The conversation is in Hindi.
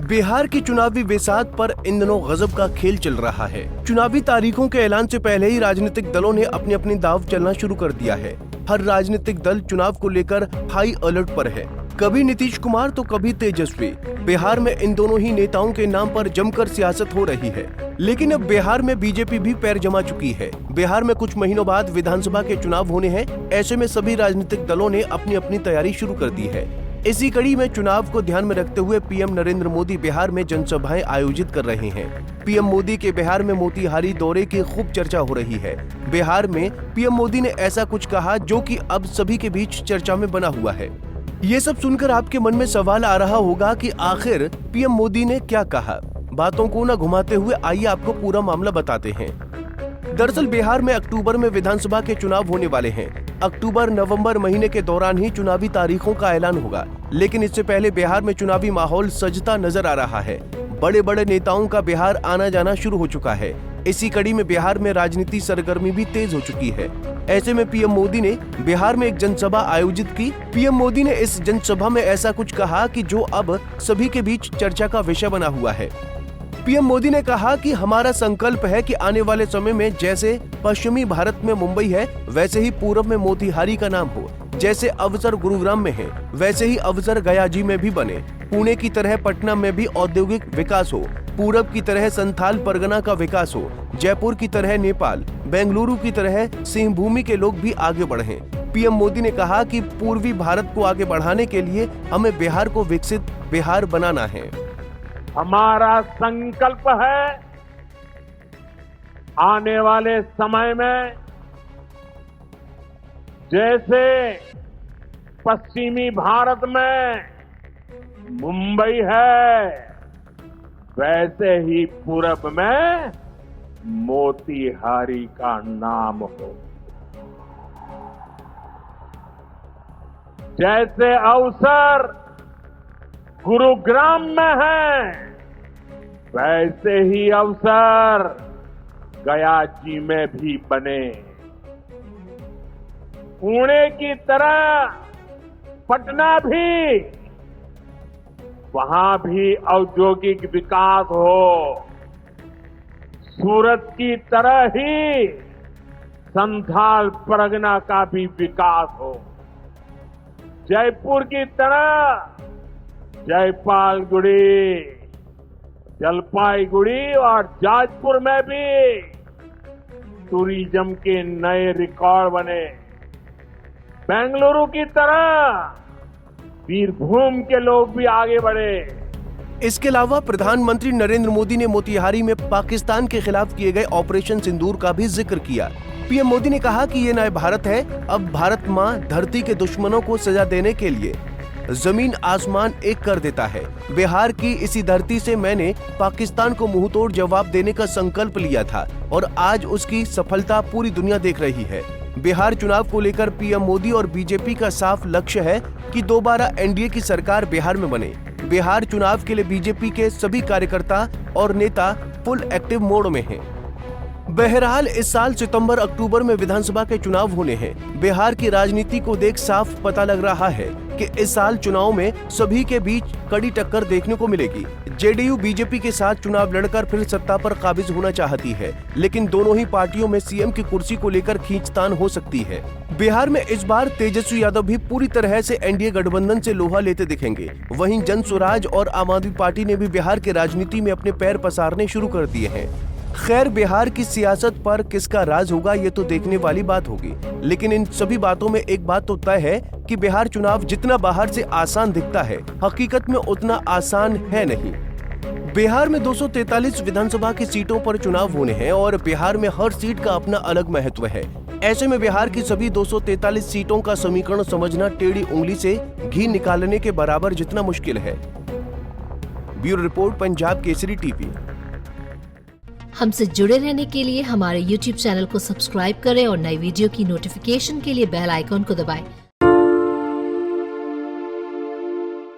बिहार की चुनावी बेसात पर इन दिनों गजब का खेल चल रहा है। चुनावी तारीखों के ऐलान से पहले ही राजनीतिक दलों ने अपनी अपनी दाव चलना शुरू कर दिया है। हर राजनीतिक दल चुनाव को लेकर हाई अलर्ट पर है। कभी नीतीश कुमार तो कभी तेजस्वी। बिहार में इन दोनों ही नेताओं के नाम पर जमकर सियासत हो रही है। लेकिन अब बिहार में बीजेपी भी पैर जमा चुकी है। बिहार में कुछ महीनों बाद विधानसभा के चुनाव होने हैं। ऐसे में सभी राजनीतिक दलों ने अपनी अपनी तैयारी शुरू कर दी है। इसी कड़ी में चुनाव को ध्यान में रखते हुए पीएम नरेंद्र मोदी बिहार में जनसभाएं आयोजित कर रहे हैं। पीएम मोदी के बिहार में मोतिहारी दौरे की खूब चर्चा हो रही है। बिहार में पीएम मोदी ने ऐसा कुछ कहा जो कि अब सभी के बीच चर्चा में बना हुआ है। ये सब सुनकर आपके मन में सवाल आ रहा होगा कि आखिर पीएम मोदी ने क्या कहा। बातों को न घुमाते हुए आइए आपको पूरा मामला बताते हैं। दरअसल बिहार में अक्टूबर में विधानसभा के चुनाव होने वाले हैं। अक्टूबर नवंबर महीने के दौरान ही चुनावी तारीखों का ऐलान होगा। लेकिन इससे पहले बिहार में चुनावी माहौल सजता नजर आ रहा है। बड़े बड़े नेताओं का बिहार आना जाना शुरू हो चुका है। इसी कड़ी में बिहार में राजनीति सरगर्मी भी तेज हो चुकी है। ऐसे में पीएम मोदी ने बिहार में एक जनसभा आयोजित की। पीएम मोदी ने इस जनसभा में ऐसा कुछ कहा कि जो अब सभी के बीच चर्चा का विषय बना हुआ है। पीएम मोदी ने कहा कि हमारा संकल्प है कि आने वाले समय में जैसे पश्चिमी भारत में मुंबई है, वैसे ही पूरब में मोतिहारी का नाम हो। जैसे अवसर गुरुग्राम में है, वैसे ही अवसर गयाजी में भी बने। पुणे की तरह पटना में भी औद्योगिक विकास हो। पूरब की तरह संथाल परगना का विकास हो। जयपुर की तरह नेपाल, बेंगलुरु की तरह सिंहभूमि के लोग भी आगे बढ़े। पीएम मोदी ने कहा कि पूर्वी भारत को आगे बढ़ाने के लिए हमें बिहार को विकसित बिहार बनाना है। हमारा संकल्प है आने वाले समय में जैसे पश्चिमी भारत में मुंबई है, वैसे ही पूरब में मोतिहारी का नाम हो। जैसे अवसर गुरुग्राम में है, वैसे ही अवसर गयाजी में भी बने। पुणे की तरह पटना भी, वहां भी औद्योगिक विकास हो। सूरत की तरह ही संथाल परगना का भी विकास हो। जयपुर की तरह जयपालगुड़ी, जलपाईगुड़ी और जाजपुर में भी टूरिज्म के नए रिकॉर्ड बने। बेंगलुरु की तरह वीरभूम के लोग भी आगे बढ़े। इसके अलावा प्रधानमंत्री नरेंद्र मोदी ने मोतिहारी में पाकिस्तान के खिलाफ किए गए ऑपरेशन सिंदूर का भी जिक्र किया। पीएम मोदी ने कहा कि ये नया भारत है। अब भारत माँ धरती के दुश्मनों को सजा देने के लिए जमीन आसमान एक कर देता है। बिहार की इसी धरती से मैंने पाकिस्तान को मुंहतोड़ जवाब देने का संकल्प लिया था और आज उसकी सफलता पूरी दुनिया देख रही है। बिहार चुनाव को लेकर पीएम मोदी और बीजेपी का साफ लक्ष्य है कि दोबारा एनडीए की सरकार बिहार में बने। बिहार चुनाव के लिए बीजेपी के सभी कार्यकर्ता और नेता फुल एक्टिव मोड में हैं। बहरहाल इस साल सितंबर अक्टूबर में विधानसभा के चुनाव होने हैं। बिहार की राजनीति को देख साफ पता लग रहा है कि इस साल चुनाव में सभी के बीच कड़ी टक्कर देखने को मिलेगी। जेडीयू बीजेपी के साथ चुनाव लड़कर फिर सत्ता पर काबिज होना चाहती है, लेकिन दोनों ही पार्टियों में सीएम की कुर्सी को लेकर खींचतान हो सकती है। बिहार में इस बार तेजस्वी यादव भी पूरी तरह से एनडीए गठबंधन से लोहा लेते दिखेंगे। वहीं जन स्वराज और आम आदमी पार्टी ने भी बिहार के राजनीति में अपने पैर पसारने शुरू कर दिए हैं। खैर, बिहार की सियासत पर किसका राज होगा ये तो देखने वाली बात होगी, लेकिन इन सभी बातों में एक बात तो तय है कि बिहार चुनाव जितना बाहर से आसान दिखता है, हकीकत में उतना आसान है नहीं। बिहार में 243 विधानसभा की सीटों पर चुनाव होने हैं और बिहार में हर सीट का अपना अलग महत्व है। ऐसे में बिहार की सभी 243 सीटों का समीकरण समझना टेढ़ी उंगली से घी निकालने के बराबर जितना मुश्किल है। Bureau report, Punjab Kesari TV. हमसे जुड़े रहने के लिए हमारे YouTube चैनल को सब्सक्राइब करें और नई वीडियो की नोटिफिकेशन के लिए बेल आइकॉन को दबाएं।